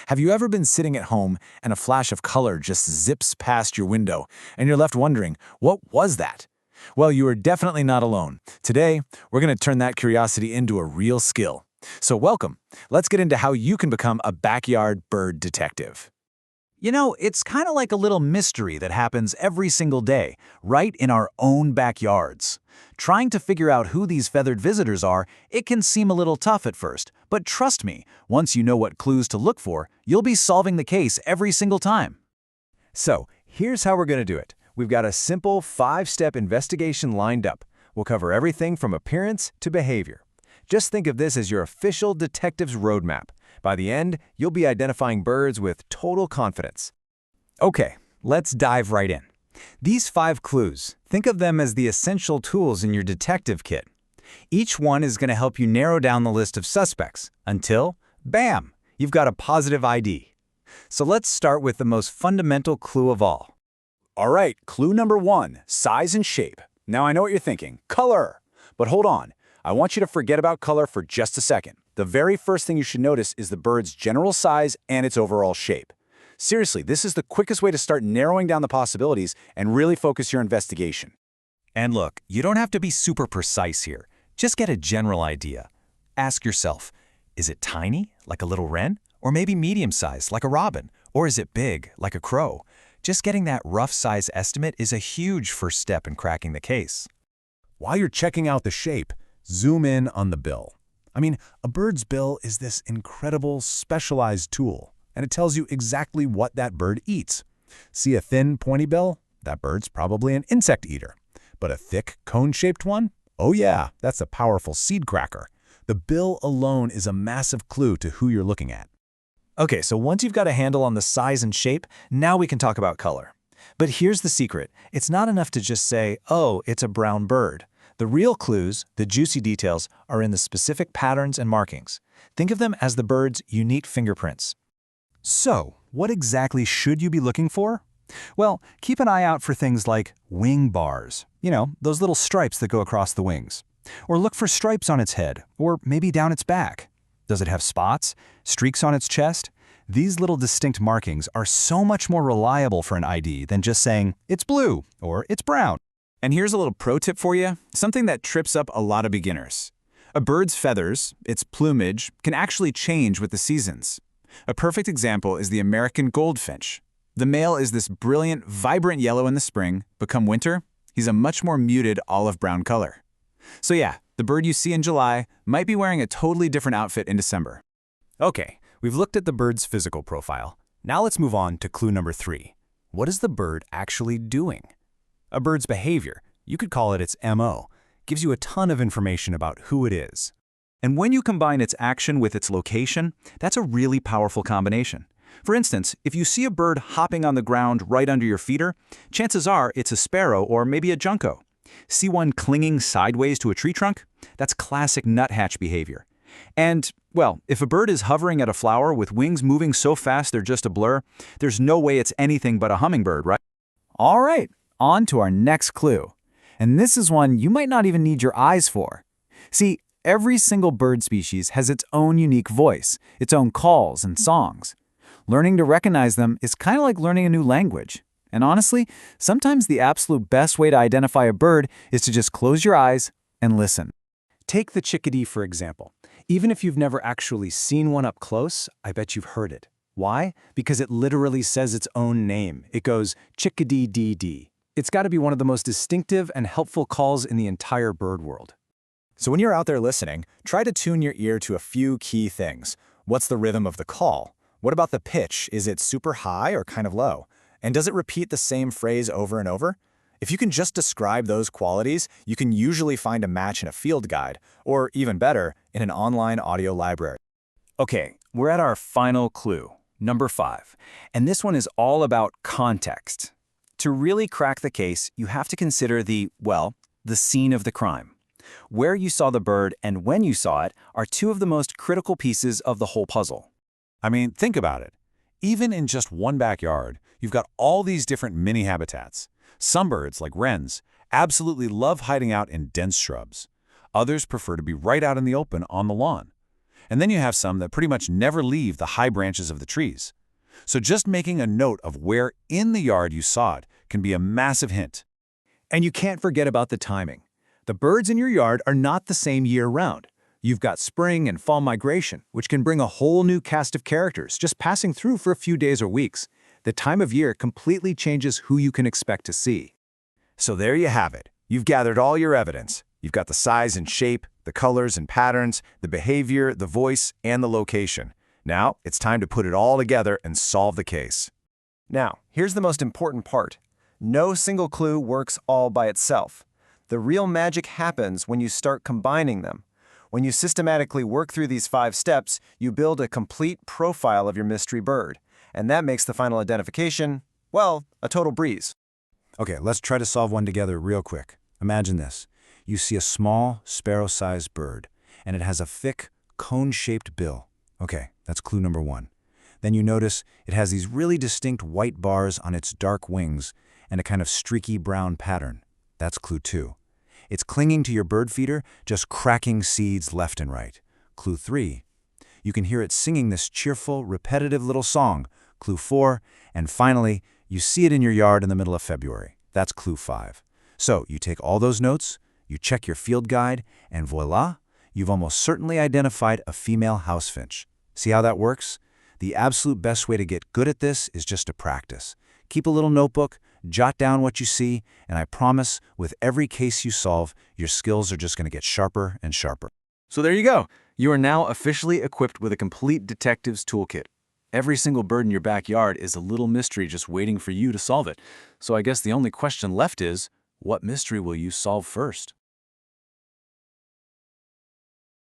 Have you ever been sitting at home and a flash of color just zips past your window and you're left wondering, what was that? Well, you are definitely not alone. Today, we're going to turn that curiosity into a real skill. So welcome. Let's get into how you can become a backyard bird detective. You know, it's kind of like a little mystery that happens every single day, right in our own backyards. Trying to figure out who these feathered visitors are, it can seem a little tough at first, but trust me, once you know what clues to look for, you'll be solving the case every single time. So, here's how we're going to do it. We've got a simple 5-step investigation lined up. We'll cover everything from appearance to behavior. Just think of this as your official detective's roadmap. By the end, you'll be identifying birds with total confidence. Okay, let's dive right in. These 5 clues, think of them as the essential tools in your detective kit. Each one is going to help you narrow down the list of suspects until, bam, you've got a positive ID. So let's start with the most fundamental clue of all. All right, clue number 1, size and shape. Now I know what you're thinking, color. But hold on, I want you to forget about color for just a second. The very first thing you should notice is the bird's general size and its overall shape. Seriously, this is the quickest way to start narrowing down the possibilities and really focus your investigation. And look, you don't have to be super precise here. Just get a general idea. Ask yourself, is it tiny, like a little wren? Or maybe medium-sized, like a robin? Or is it big, like a crow? Just getting that rough size estimate is a huge first step in cracking the case. While you're checking out the shape, zoom in on the bill. A bird's bill is this incredible, specialized tool, and it tells you exactly what that bird eats. See a thin, pointy bill? That bird's probably an insect eater. But a thick, cone-shaped one? Oh yeah, that's a powerful seed cracker. The bill alone is a massive clue to who you're looking at. Okay, so once you've got a handle on the size and shape, now we can talk about color. But here's the secret. It's not enough to just say, oh, it's a brown bird. The real clues, the juicy details, are in the specific patterns and markings. Think of them as the bird's unique fingerprints. So, what exactly should you be looking for? Well, keep an eye out for things like wing bars. You know, those little stripes that go across the wings. Or look for stripes on its head, or maybe down its back. Does it have spots? Streaks on its chest? These little distinct markings are so much more reliable for an ID than just saying, it's blue, or it's brown. And here's a little pro tip for you, something that trips up a lot of beginners. A bird's feathers, its plumage, can actually change with the seasons. A perfect example is the American goldfinch. The male is this brilliant, vibrant yellow in the spring, but come winter, he's a much more muted olive-brown color. So yeah, the bird you see in July might be wearing a totally different outfit in December. Okay, we've looked at the bird's physical profile. Now let's move on to clue number 3. What is the bird actually doing? A bird's behavior, you could call it its MO, gives you a ton of information about who it is. And when you combine its action with its location, that's a really powerful combination. For instance, if you see a bird hopping on the ground right under your feeder, chances are it's a sparrow or maybe a junco. See one clinging sideways to a tree trunk? That's classic nuthatch behavior. And, well, if a bird is hovering at a flower with wings moving so fast they're just a blur, there's no way it's anything but a hummingbird, right? All right, on to our next clue. And this is one you might not even need your eyes for. See, every single bird species has its own unique voice, its own calls and songs. Learning to recognize them is kind of like learning a new language. And honestly, sometimes the absolute best way to identify a bird is to just close your eyes and listen. Take the chickadee, for example. Even if you've never actually seen one up close, I bet you've heard it. Why? Because it literally says its own name. It goes chickadee-dee-dee. It's got to be one of the most distinctive and helpful calls in the entire bird world. So when you're out there listening, try to tune your ear to a few key things. What's the rhythm of the call? What about the pitch? Is it super high or kind of low? And does it repeat the same phrase over and over? If you can just describe those qualities, you can usually find a match in a field guide, or even better, in an online audio library. Okay, we're at our final clue, number 5. And this one is all about context. To really crack the case, you have to consider the scene of the crime. Where you saw the bird and when you saw it are two of the most critical pieces of the whole puzzle. Think about it. Even in just one backyard, you've got all these different mini habitats. Some birds, like wrens, absolutely love hiding out in dense shrubs. Others prefer to be right out in the open on the lawn. And then you have some that pretty much never leave the high branches of the trees. So just making a note of where in the yard you saw it can be a massive hint. And you can't forget about the timing. The birds in your yard are not the same year-round. You've got spring and fall migration, which can bring a whole new cast of characters just passing through for a few days or weeks. The time of year completely changes who you can expect to see. So there you have it. You've gathered all your evidence. You've got the size and shape, the colors and patterns, the behavior, the voice, and the location. Now, it's time to put it all together and solve the case. Now, here's the most important part. No single clue works all by itself. The real magic happens when you start combining them. When you systematically work through these 5 steps, you build a complete profile of your mystery bird. And that makes the final identification, well, a total breeze. Okay, let's try to solve one together real quick. Imagine this. You see a small, sparrow-sized bird, and it has a thick, cone-shaped bill. Okay, that's clue number 1. Then you notice it has these really distinct white bars on its dark wings and a kind of streaky brown pattern. That's clue 2. It's clinging to your bird feeder, just cracking seeds left and right. Clue 3. You can hear it singing this cheerful, repetitive little song. Clue 4. And finally, you see it in your yard in the middle of February. That's clue 5. So you take all those notes, you check your field guide, and voila, you've almost certainly identified a female house finch. See how that works? The absolute best way to get good at this is just to practice. Keep a little notebook, jot down what you see, and I promise, with every case you solve, your skills are just going to get sharper and sharper. So there you go. You are now officially equipped with a complete detective's toolkit. Every single bird in your backyard is a little mystery just waiting for you to solve it. So I guess the only question left is, what mystery will you solve first?